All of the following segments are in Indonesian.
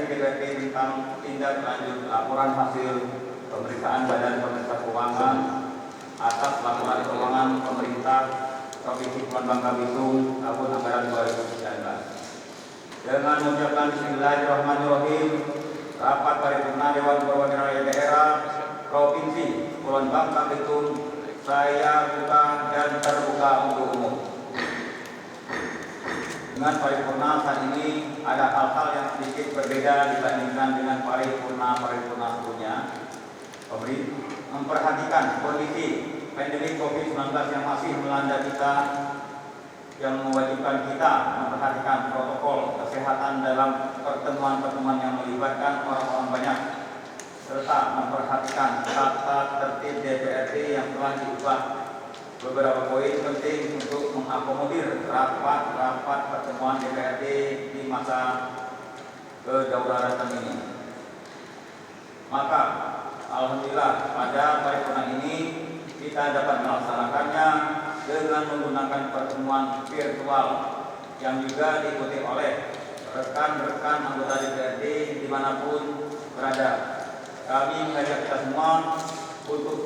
DPRD tentang tindak lanjut laporan hasil pemeriksaan Badan Pemeriksa Keuangan atas laporan keuangan pemerintah Provinsi Kepulauan Bangka Belitung tahun anggaran 2019. Dengan mengucapkan Bismillahirrahmanirrahim, rapat paripurna Dewan Perwakilan Rakyat Daerah Provinsi Kepulauan Bangka Belitung saya buka dan terbuka untuk umum. Dengan paripurna saat ini ada hal-hal yang sedikit berbeda dibandingkan dengan paripurna sebelumnya. Memperhatikan kondisi pandemi COVID-19 yang masih melanda kita, yang mewajibkan kita memperhatikan protokol kesehatan dalam pertemuan-pertemuan yang melibatkan orang-orang banyak, serta memperhatikan tata tertib DPRD yang telah diubah. Beberapa poin penting untuk mengakomodir rapat-rapat pertemuan DPRD di masa kedaulatan ini. Maka, alhamdulillah pada paripurna ini kita dapat melaksanakannya dengan menggunakan pertemuan virtual yang juga diikuti oleh rekan-rekan anggota DPRD dimanapun berada. Kami mengajak kita semua untuk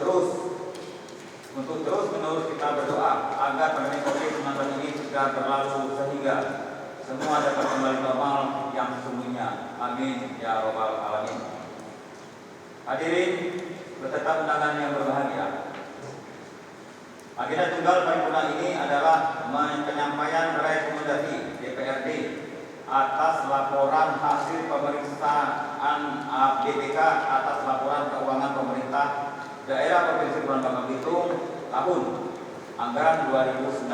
terus-menerus kita berdoa agar pandemi COVID-19 ini segera berlalu sehingga semua dapat kembali normal yang sesungguhnya. Amin ya robbal alamin. Hadirin beserta undangan yang berbahagia. Agenda tunggal paripurna ini adalah penyampaian rekomendasi DPRD atas laporan hasil pemeriksaan BPK atas laporan keuangan pemerintah daerah Provinsi Kepulauan Bangka Belitung tahun anggaran 2019.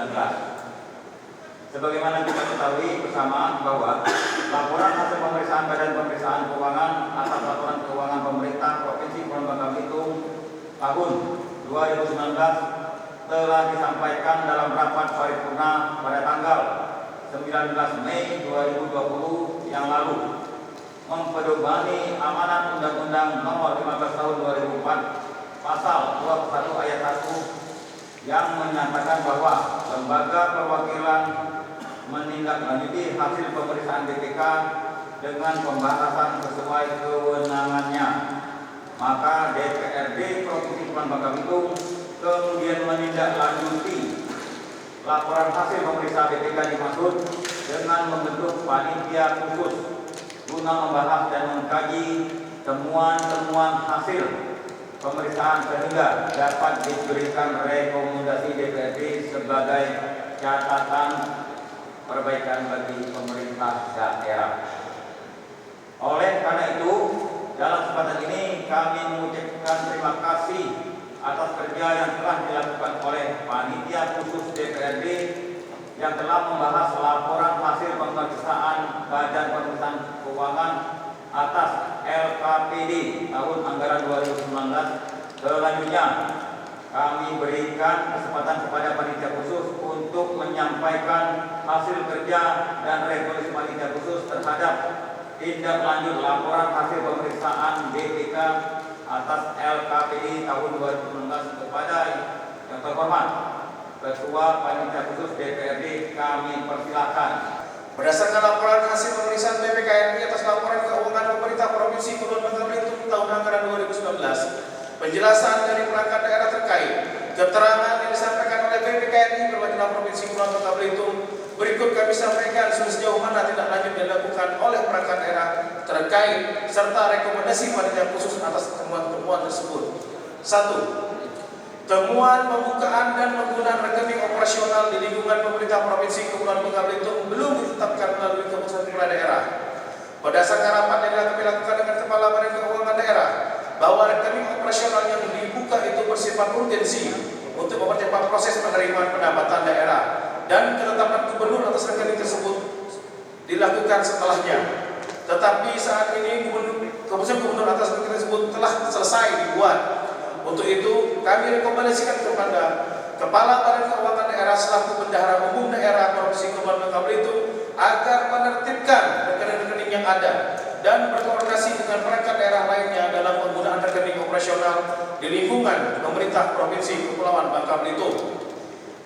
Sebagaimana kita ketahui bersama bahwa laporan hasil pemeriksaan Badan Pemeriksaan Keuangan atas laporan keuangan pemerintah Provinsi Kepulauan Bangka Belitung tahun 2019 telah disampaikan dalam rapat paripurna pada tanggal 19 Mei 2020 yang lalu, mempedomani amanat Undang-Undang Nomor 15 Tahun 2004 Pasal 21 Ayat 1 yang menyatakan bahwa lembaga perwakilan menindaklanjuti hasil pemeriksaan BPK dengan pembahasan sesuai kewenangannya. Maka DPRD Provinsi Kepulauan Bangka Belitung kemudian menindaklanjuti laporan hasil pemeriksaan BPK dimaksud dengan membentuk panitia khusus guna membahas dan mengkaji temuan-temuan hasil pemeriksaan sehingga dapat diberikan rekomendasi DPRD sebagai catatan perbaikan bagi pemerintah daerah. Oleh karena itu, dalam kesempatan ini kami mengucapkan terima kasih atas kerja yang telah dilakukan oleh panitia khusus DPRD yang telah membahas laporan hasil pemeriksaan Badan Pemeriksaan Keuangan atas LKPD tahun anggaran 2019. Selanjutnya, kami berikan kesempatan kepada panitia khusus untuk menyampaikan hasil kerja dan rekomendasi panitia khusus terhadap tindak lanjut laporan hasil pemeriksaan BPK atas LKPD tahun 2019 kepada yang terhormat Ketua Panitia Khusus DPRD. Kami persilakan. Berdasarkan laporan hasil pemeriksaan BPK RI atas laporan keuangan pemerintah Provinsi Kepulauan Bangka Belitung tahun anggaran 2019, penjelasan dari perangkat daerah terkait, keterangan yang disampaikan oleh BPK RI perwakilan Provinsi Kepulauan Bangka Belitung berikut kami sampaikan sejauh mana tindak lanjut yang dilakukan oleh perangkat daerah terkait serta rekomendasi panitia khusus atas temuan-temuan tersebut. 1. Temuan pembukaan dan penggunaan rekening operasional di lingkungan pemerintah Provinsi Kepulauan Bangka Belitung belum ditetapkan melalui keputusan kepala daerah. Berdasarkan rapat yang kami lakukan dengan Kepala Badan Keuangan Daerah, bahwa rekening operasional yang dibuka itu bersifat urgensi untuk mempercepat proses penerimaan pendapatan daerah dan ketetapan gubernur atas rekening tersebut dilakukan setelahnya. Tetapi saat ini keputusan gubernur atas rekening tersebut telah selesai dibuat. Untuk itu, kami rekomendasikan kepada Kepala Badan Keuangan Daerah selaku Bendahara Umum Daerah Provinsi Kepulauan Bangka Belitung agar menertibkan rekening-rekening yang ada dan berkoordinasi dengan perangkat daerah lainnya dalam penggunaan rekening operasional di lingkungan pemerintah Provinsi Kepulauan Bangka Belitung.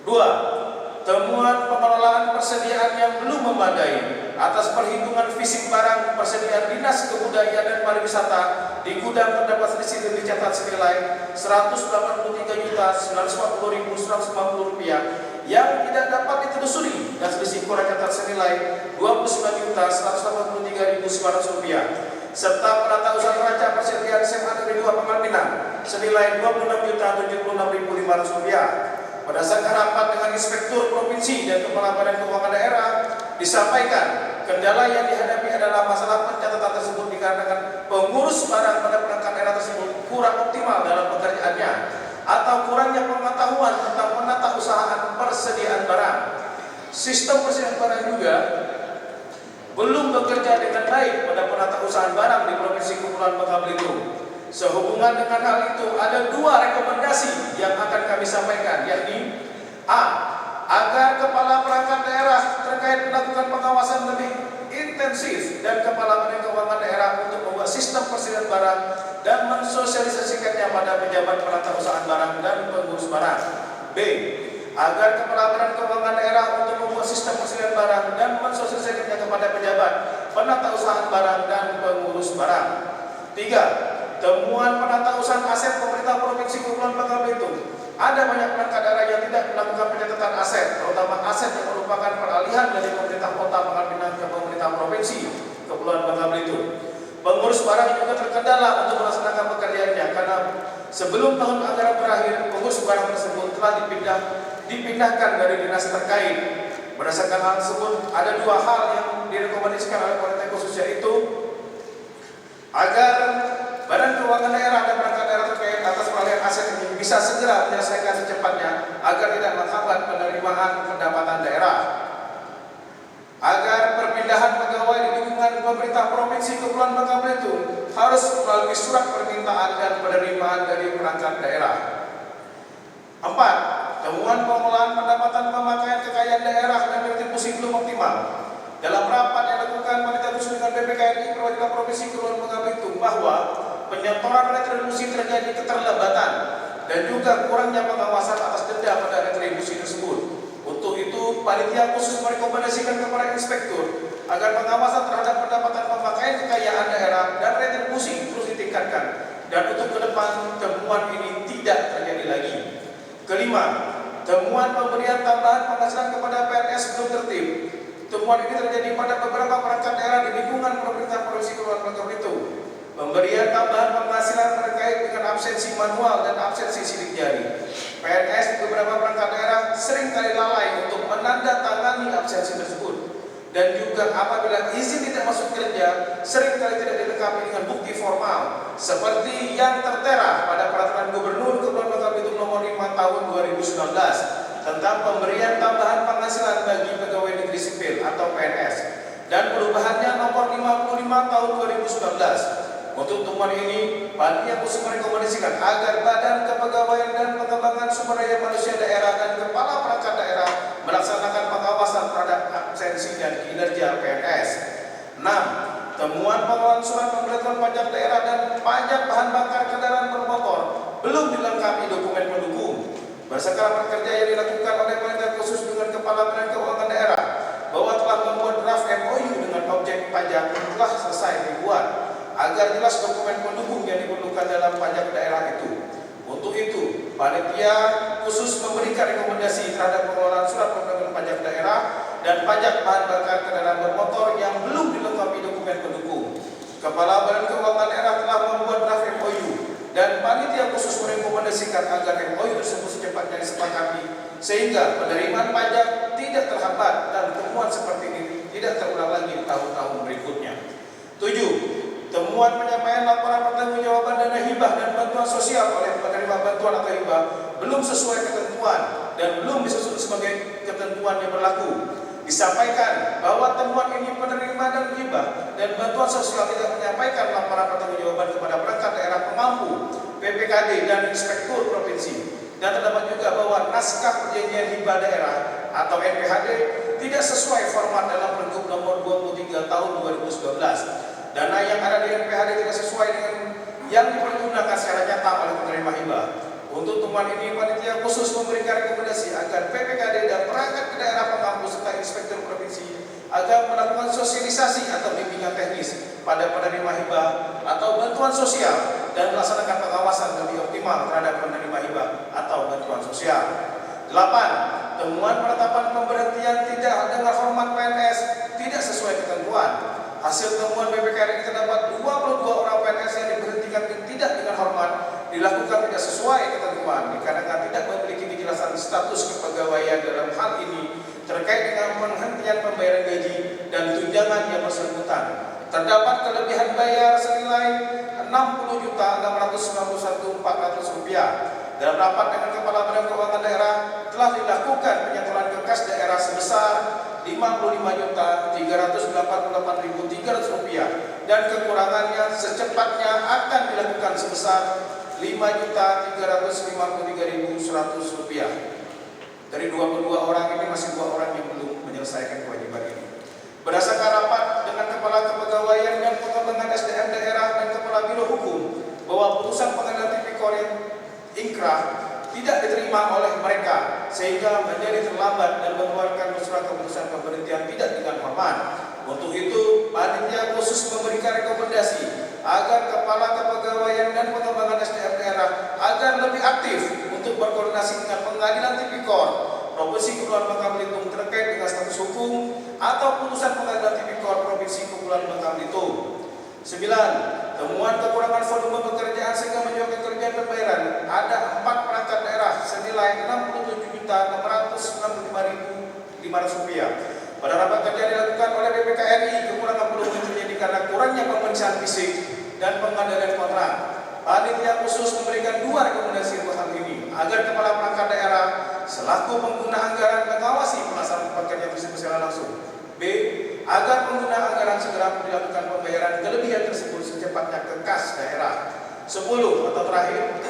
2. temuan pengelolaan persediaan yang belum memadai atas perhitungan fisik barang persediaan Dinas Kebudayaan dan Pariwisata di gudang terdapat selisih yang dicatat senilai Rp183.940.150 yang tidak dapat ditelusuri dan selisih kurang catat senilai Rp29.183.900 serta penata usaha neraca persediaan SMA Negeri 2 Pangkal Pinang senilai Rp26.076.500. Berdasarkan rapat dengan Inspektur Provinsi dan Kepala Badan Keuangan Daerah, disampaikan kendala yang dihadapi adalah masalah pencatatan tersebut dikarenakan pengurus barang pada perangkat daerah tersebut kurang optimal dalam pekerjaannya atau kurangnya pengetahuan tentang penata usahaan persediaan barang. Sistem persediaan barang juga belum bekerja dengan baik pada penata usahaan barang di Provinsi Kepulauan Bangka Belitung. Sehubungan dengan hal itu, ada dua rekomendasi yang akan kami sampaikan, yakni A. Agar kepala perangkat daerah terkait melakukan pengawasan lebih intensif dan kepala badan keuangan daerah untuk membuat sistem persediaan barang dan mensosialisasikannya pada pejabat penata usahaan barang dan pengurus barang. B. Agar kepala badan keuangan daerah untuk membuat sistem persediaan barang dan mensosialisasikannya kepada pejabat penata usahaan barang dan pengurus barang. 3. Temuan penata usahaan aset pemerintah Provinsi Kepulauan Bangka Belitung. Ada banyak perangkat daerah yang tidak melakukan pencatatan aset, terutama aset yang merupakan peralihan dari pemerintah kota Pangkal Pinang ke pemerintah Provinsi Kepulauan Bangka Belitung. Pengurus barang juga terkendala untuk melaksanakan pekerjaannya karena sebelum tahun anggaran berakhir, pengurus barang tersebut telah dipindahkan dari dinas terkait. Berdasarkan hal tersebut, ada dua hal yang direkomendasikan oleh Panitia Khusus, yaitu agar Badan Keuangan Daerah dan perangkat daerah terkait atas peralihan aset ini bisa segera menyelesaikan secepatnya agar tidak menghambat penerimaan pendapatan daerah. Agar perpindahan pegawai di lingkungan pemerintah Provinsi Kepulauan Bangka Belitung harus melalui surat permintaan dan penerimaan dari perangkat daerah. 4. Temuan pengelolaan pendapatan pemakaian kekayaan daerah dan retribusi belum optimal. Dalam rapat yang dilakukan Panitia Khusus dengan BPKRI Perwakilan Provinsi Kepulauan Bangka Belitung bahwa penyetoran retribusi terjadi keterlambatan dan juga kurangnya pengawasan atas denda pada retribusi tersebut. Untuk itu, Panitia Khusus merekomendasikan kepada Inspektur agar pengawasan terhadap pendapatan pemakaian kekayaan daerah dan retribusi terus ditingkatkan dan untuk ke depan temuan ini tidak terjadi lagi. 5. Temuan pemberian tambahan penghasilan kepada PNS belum tertib. Temuan ini terjadi pada beberapa perangkat daerah di lingkungan pemerintah Provinsi Kepulauan Bangka Belitung. Pemberian tambahan penghasilan terkait dengan absensi manual dan absensi sidik jari. PNS di beberapa perangkat daerah seringkali lalai untuk menandatangani absensi tersebut. Dan juga apabila izin tidak masuk kerja, seringkali tidak dilengkapi dengan bukti formal, seperti yang tertera pada Peraturan Gubernur Kepulauan Bangka Belitung Nomor 5 Tahun 2019 tentang pemberian tambahan penghasilan bagi pegawai negeri sipil atau PNS dan perubahannya Nomor 55 Tahun 2019. Untuk temuan ini, Panitia Khusus merekomendasikan agar Badan Kepegawaian dan Pengembangan Sumber Daya Manusia Daerah dan Kepala Perangkat Daerah melaksanakan pengawasan terhadap absensi dan kinerja PNS. 6. Temuan pengelolaan surat pemberitahuan pajak daerah dan pajak bahan bakar kendaraan bermotor belum dilengkapi dokumen pendukung. Berdasarkan rapat kerja yang dilakukan oleh Panitia Khusus dengan Kepala Badan Keuangan Daerah bahwa telah membuat draft MOU dengan objek pajak yang telah selesai dibuat agar jelas dokumen pendukung yang diperlukan dalam pajak daerah itu. Untuk itu, Panitia Khusus memberikan rekomendasi terhadap pengelolaan surat pemberitahuan pajak daerah dan pajak bahan bakar kendaraan bermotor yang belum dilengkapi dokumen pendukung. Kepala Badan Keuangan Daerah telah membuat draft MOU dan Panitia Khusus merekomendasikan agar MOU tersebut secepatnya disepakati sehingga penerimaan pajak tidak terhambat dan temuan seperti ini tidak terulang lagi tahun-tahun berikutnya. 7. Temuan penyampaian laporan pertanggungjawaban dana hibah dan bantuan sosial oleh penerima bantuan atau hibah belum sesuai ketentuan dan belum disebut sebagai ketentuan yang berlaku. Disampaikan bahwa temuan ini penerima dan hibah dan bantuan sosial tidak menyampaikan laporan pertanggungjawaban kepada perangkat daerah pengampu, PPKD dan Inspektur Provinsi. Dan terdapat juga bahwa naskah perjanjian hibah daerah atau NPHD tidak sesuai format dalam Pergub Nomor 23 Tahun 2019. Dana yang ada di NPHD tidak sesuai dengan yang dipergunakan secara nyata oleh penerima hibah. Untuk temuan ini, panitia khusus memberikan rekomendasi agar PPKD dan perangkat daerah pengampus serta inspektur provinsi agar melakukan sosialisasi atau bimbingan teknis pada penerima hibah atau bantuan sosial dan melaksanakan pengawasan lebih optimal terhadap penerima hibah atau bantuan sosial. 8. Temuan penetapan pemberhentian tidak dengan hormat PNS tidak sesuai ketentuan. Hasil temuan BPKRI terdapat 22 orang PNS yang diberhentikan tidak dengan hormat dilakukan tidak sesuai ketentuan dikarenakan tidak memiliki kejelasan status kepegawaian dalam hal ini terkait dengan penghentian pembayaran gaji dan tunjangan yang bersangkutan. Terdapat kelebihan bayar senilai Rp60.691.400. Dalam rapat dengan Kepala Badan Keuangan Daerah telah dilakukan penyetoran ke kas daerah sebesar Rp55.388.300 dan kekurangannya secepatnya akan dilakukan sebesar Rp5.353.100. Dari 22 orang ini masih 2 orang yang belum menyelesaikan kewajiban ini. Berdasarkan rapat dengan Kepala Kepegawaian dan Pengembangan SDM Daerah dan Kepala Biro Hukum bahwa putusan Pengadilan Tipikor Inkrah tidak diterima oleh mereka sehingga menjadi terlambat dan mengeluarkan surat keputusan pemberhentian tidak dengan hormat. Untuk itu, panitia khusus memberikan rekomendasi agar Kepala Kepegawaian dan Pengembangan SDM Daerah agar lebih aktif untuk berkoordinasi dengan Pengadilan Tipikor Provinsi Kepulauan Bangka Belitung terkait dengan status hukum atau putusan Pengadilan Tipikor Provinsi Kepulauan Bangka Belitung. 9. Temuan kekurangan volume pekerjaan sehingga menyebabkan kerugian pembayaran. Ada 4 perangkat daerah senilai Rp67.655.500. Pada rapat kerja dilakukan oleh BPKRI, kekurangan volume terjadi karena kurangnya pemeriksaan fisik dan pengadaan kontrak. Panitia khusus memberikan 2 rekomendasi untuk hal ini agar kepala perangkat daerah selaku pengguna anggaran mengawasi pelaksanaan pekerjaan fisik secara langsung. B. Agar pengguna anggaran segera dilakukan pembayaran kelebihan tersebut secepatnya ke kas daerah. 10. Atau terakhir,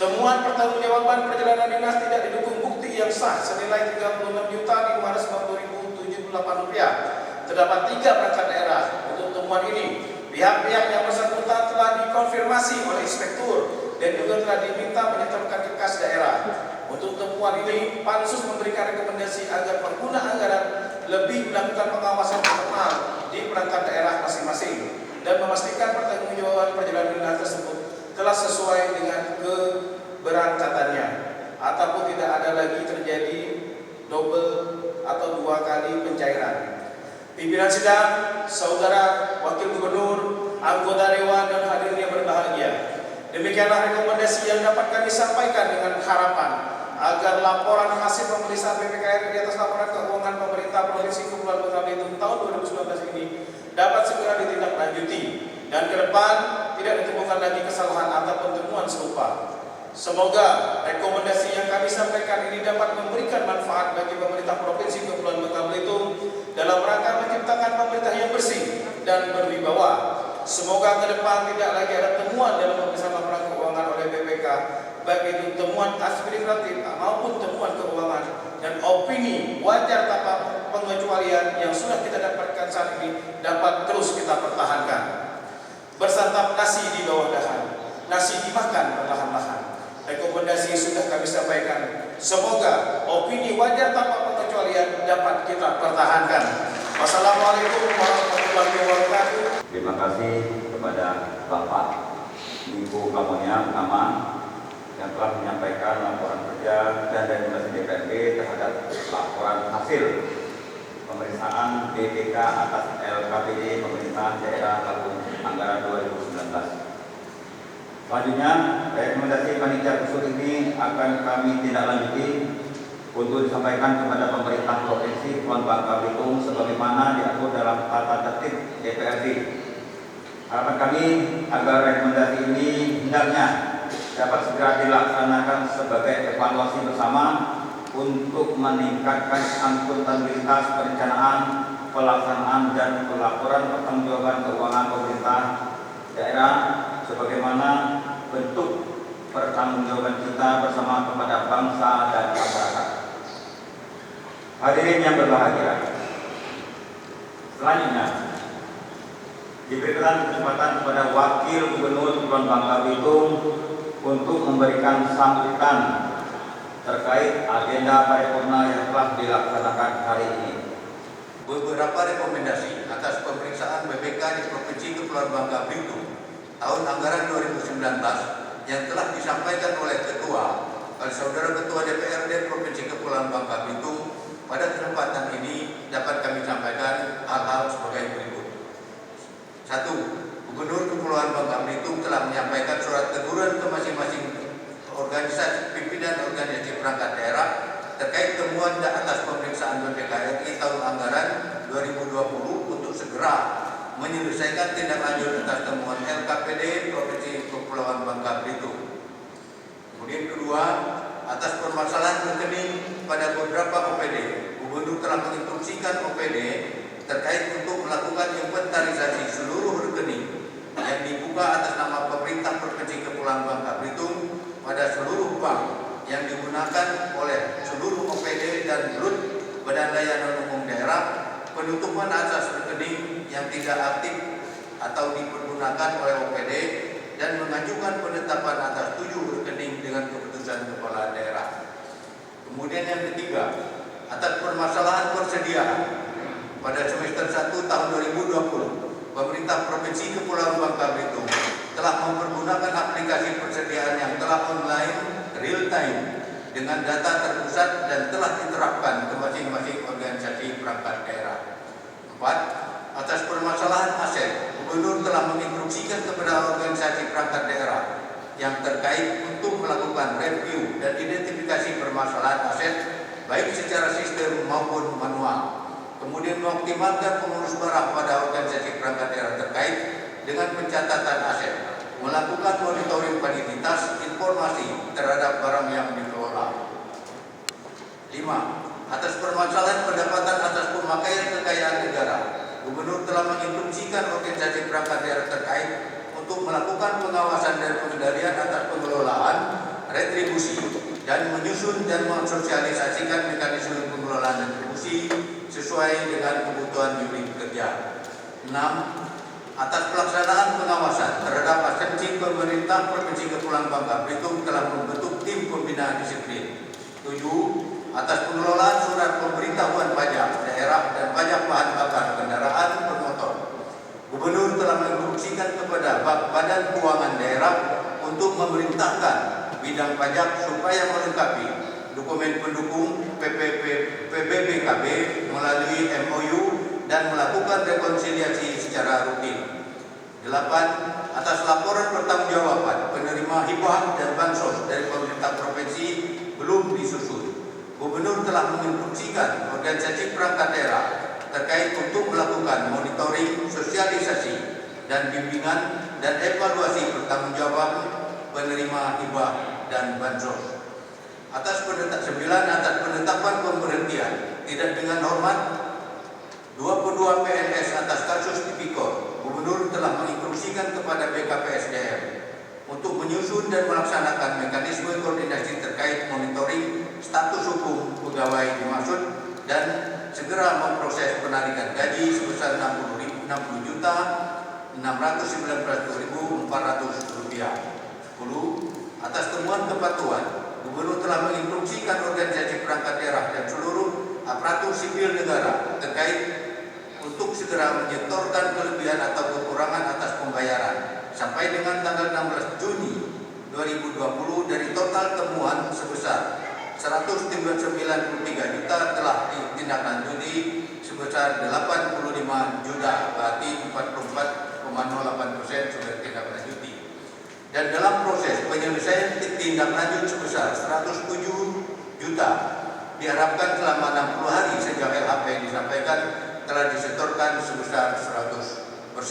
temuan pertanggungjawaban perjalanan dinas tidak didukung bukti yang sah senilai Rp36.598.000. Terdapat 3 perangkat daerah. Untuk temuan ini, pihak-pihak yang bersangkutan telah dikonfirmasi oleh inspektur dan juga telah diminta menyetorkan ke kas daerah. Untuk temuan ini, Pansus memberikan rekomendasi agar pengguna anggaran lebih melakukan pengawasan internal di perangkat daerah masing-masing dan memastikan pertanggungjawaban perjalanan dinas tersebut telah sesuai dengan keberangkatannya ataupun tidak ada lagi terjadi double atau 2 kali pencairan. Pimpinan sidang, saudara Wakil Gubernur, anggota Dewan dan hadirin yang berbahagia. Demikianlah rekomendasi yang dapat kami sampaikan dengan harapan agar laporan hasil pemeriksaan BPKRI di atas laporan keuangan pemerintah Provinsi Kepulauan Bangka Belitung tahun 2019 ini dapat segera ditindaklanjuti dan ke depan tidak ditemukan lagi kesalahan ataupun temuan serupa. Semoga rekomendasi yang kami sampaikan ini dapat memberikan manfaat bagi pemerintah Provinsi Kepulauan Bangka Belitung dalam rangka menciptakan pemerintah yang bersih dan berwibawa. Semoga ke depan tidak lagi ada temuan dalam pemeriksaan laporan keuangan oleh BPK, baik itu temuan administratif maupun temuan keuangan dan opini wajar tanpa pengecualian yang sudah kita dapatkan saat ini dapat terus kita pertahankan. Bersantap nasi di bawah dahan, nasi dimakan perlahan-lahan. Rekomendasi sudah kami sampaikan. Semoga opini wajar tanpa pengecualian dapat kita pertahankan. Wassalamualaikum warahmatullahi wabarakatuh. Terima kasih kepada Bapak Ibu Kamonya Aman yang telah menyampaikan laporan kerja dan rekomendasi DPRD terhadap laporan hasil pemeriksaan BPK atas LKPD Pemerintah Daerah tahun anggaran 2019. Selanjutnya, rekomendasi panitia khusus ini akan kami tindak lanjuti untuk disampaikan kepada pemerintah Provinsi Kepulauan Bangka Belitung sebagaimana diatur dalam tata tertib DPRD. Harapan kami agar rekomendasi ini hendaknya dapat segera dilaksanakan sebagai evaluasi bersama untuk meningkatkan akuntabilitas perencanaan, pelaksanaan dan pelaporan pertanggungjawaban keuangan pemerintah daerah sebagaimana bentuk pertanggungjawaban kita bersama kepada bangsa dan masyarakat. Hadirin yang berbahagia, selanjutnya diberikan kesempatan kepada Wakil Gubernur Kepulauan Bangka Belitung untuk memberikan sambutan terkait agenda paripurna yang telah dilaksanakan hari ini. Beberapa rekomendasi atas pemeriksaan BPK di Provinsi Kepulauan Bangka Belitung tahun anggaran 2019 yang telah disampaikan oleh Saudara Ketua DPRD Provinsi Kepulauan Bangka Belitung pada kesempatan ini dapat kami sampaikan hal-hal sebagai berikut. 1. Gubernur Kepulauan Bangka Belitung telah menyampaikan surat teguran ke masing-masing organisasi pimpinan organisasi perangkat daerah terkait temuan atas pemeriksaan BPKRI tahun anggaran 2020 untuk segera menyelesaikan tindak lanjut atas temuan LKPD Provinsi Kepulauan Bangka Belitung. Kemudian kedua, atas permasalahan rekening pada beberapa OPD, Gubernur telah menginstruksikan OPD terkait untuk melakukan inventarisasi seluruh rekening yang dibuka atas nama pemerintah Provinsi Kepulauan Bangka Belitung pada seluruh bank yang digunakan oleh seluruh OPD dan RUT Badan Layanan Umum Daerah, penutupan asas rekening yang tidak aktif atau dipergunakan oleh OPD, dan mengajukan penetapan atas 7 rekening dengan keputusan kepala daerah. Kemudian yang ketiga, atas permasalahan persediaan pada semester 1 tahun 2020, pemerintah Provinsi Kepulauan Bangka Belitung telah mempergunakan aplikasi persediaan yang telah online real time dengan data terpusat dan telah diterapkan ke masing-masing organisasi perangkat daerah. 4. Atas permasalahan aset, Gubernur telah menginstruksikan kepada organisasi perangkat daerah yang terkait untuk melakukan review dan identifikasi permasalahan aset baik secara sistem maupun manual. Kemudian mengoptimalkan pengurus barang pada organisasi perangkat daerah terkait dengan pencatatan aset, melakukan monitoring validitas informasi terhadap barang yang dikelola. 5. Atas permasalahan pendapatan atas pemakaian kekayaan negara, Gubernur telah menginstruksikan organisasi perangkat daerah terkait untuk melakukan pengawasan dan pengendalian atas pengelolaan retribusi dan menyusun dan mensosialisasikan mekanisme pengelolaan retribusi sesuai dengan kebutuhan unit kerja. 6. Atas pelaksanaan pengawasan terhadap asensi pemerintah Provinsi Kepulauan Bangka Belitung telah membentuk tim pembinaan disiplin. 7. Atas pengelolaan surat pemberitahuan pajak daerah dan pajak bahan bakar kendaraan bermotor, Gubernur telah menginstruksikan kepada Badan Keuangan Daerah untuk memerintahkan bidang pajak supaya melengkapi dokumen pendukung PBBKB melalui MOU dan melakukan rekonsiliasi secara rutin. 8. Atas laporan pertanggungjawaban penerima hibah dan bansos dari pemerintah provinsi belum disusun, Gubernur telah menginstruksikan organisasi perangkat daerah terkait untuk melakukan monitoring, sosialisasi, dan bimbingan dan evaluasi pertanggungjawaban penerima hibah dan bansos. 9. Atas penetapan pemberhentian tidak dengan hormat 22 PNS atas kasus Tipikor, Gubernur telah menginstruksikan kepada BKPSDM untuk menyusun dan melaksanakan mekanisme koordinasi terkait monitoring status hukum pegawai dimaksud dan segera memproses penarikan gaji sebesar Rp60.619.400. 10. Atas temuan kepatuhan, Gubernur telah menginstruksikan organisasi perangkat daerah dan seluruh aparatur sipil negara terkait untuk segera menyetorkan kelebihan atau kekurangan atas pembayaran sampai dengan tanggal 16 Juni 2020 dari total temuan sebesar 193 juta telah ditindaklanjuti sebesar 85 juta, berarti 44,08% sudah ditindaklanjuti. Dan dalam proses penyelesaian tindak lanjut sebesar 107 juta diharapkan selama 60 hari sejak LHP disampaikan telah disetorkan sebesar 100%.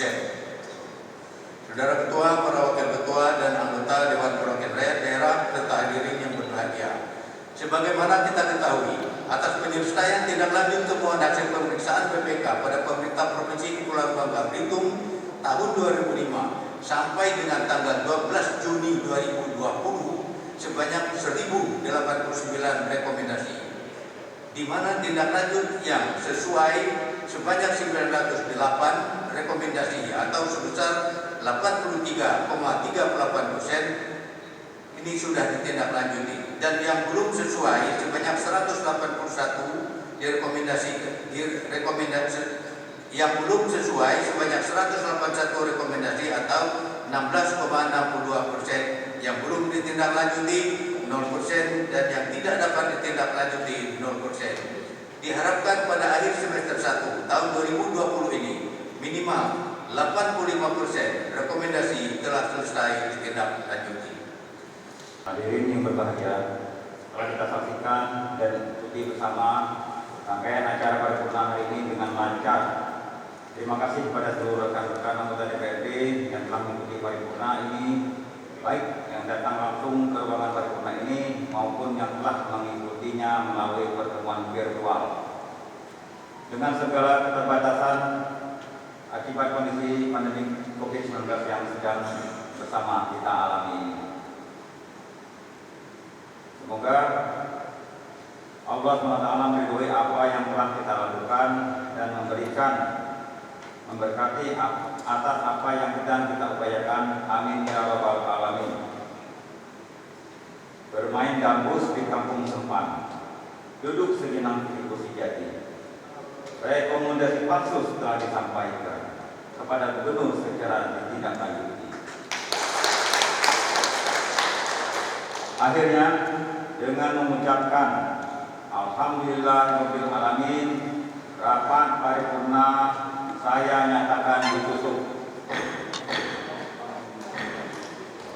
Saudara Ketua, para Wakil Ketua, dan anggota Dewan Perwakilan Rakyat Daerah serta hadirin yang berbahagia. Sebagaimana kita ketahui, atas penyelesaian tindak lanjut temuan hasil pemeriksaan BPK pada pemerintah Provinsi Kepulauan Bangka Belitung tahun 2005 sampai dengan tanggal 12 Juni 2020 sebanyak 1089 rekomendasi, di mana tindak lanjut yang sesuai sebanyak 908 rekomendasi atau sebesar 83,38%, ini sudah ditindaklanjuti, dan yang belum sesuai sebanyak 181 yang belum sesuai sebanyak 181 rekomendasi atau 16,62%, yang belum ditindaklanjuti 0%, dan yang tidak dapat ditindaklanjuti 0%. Diharapkan pada akhir semester 1 tahun 2020 ini minimal 85% rekomendasi telah selesai ditindaklanjuti. Hadirin yang berbahagia, telah kita saksikan dan ikuti bersama rangkaian acara paripurna hari ini dengan lancar. Terima kasih kepada seluruh rekan-rekan anggota DPRD yang telah mengikuti paripurna ini, baik yang datang langsung ke ruangan paripurna ini maupun yang telah mengikutinya melalui pertemuan virtual. Dengan segala keterbatasan akibat kondisi pandemi COVID-19 yang sedang bersama kita alami ini. Semoga Allah SWT meridhoi apa yang telah kita lakukan dan memberkati atas apa yang sedang kita upayakan. Amin ya rabbal alamin. Bermain gambus di kampung Sempan, duduk sejenak di kursi jati. Rekomendasi pansus telah disampaikan kepada gubernur secara ditindaklanjuti. Akhirnya, dengan mengucapkan Alhamdulillahirabbil alamin, rapat paripurna saya nyatakan ditutup.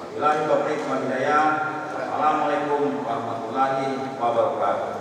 Wabillahi taufiq wal hidayah. Wassalamualaikum warahmatullahi wabarakatuh.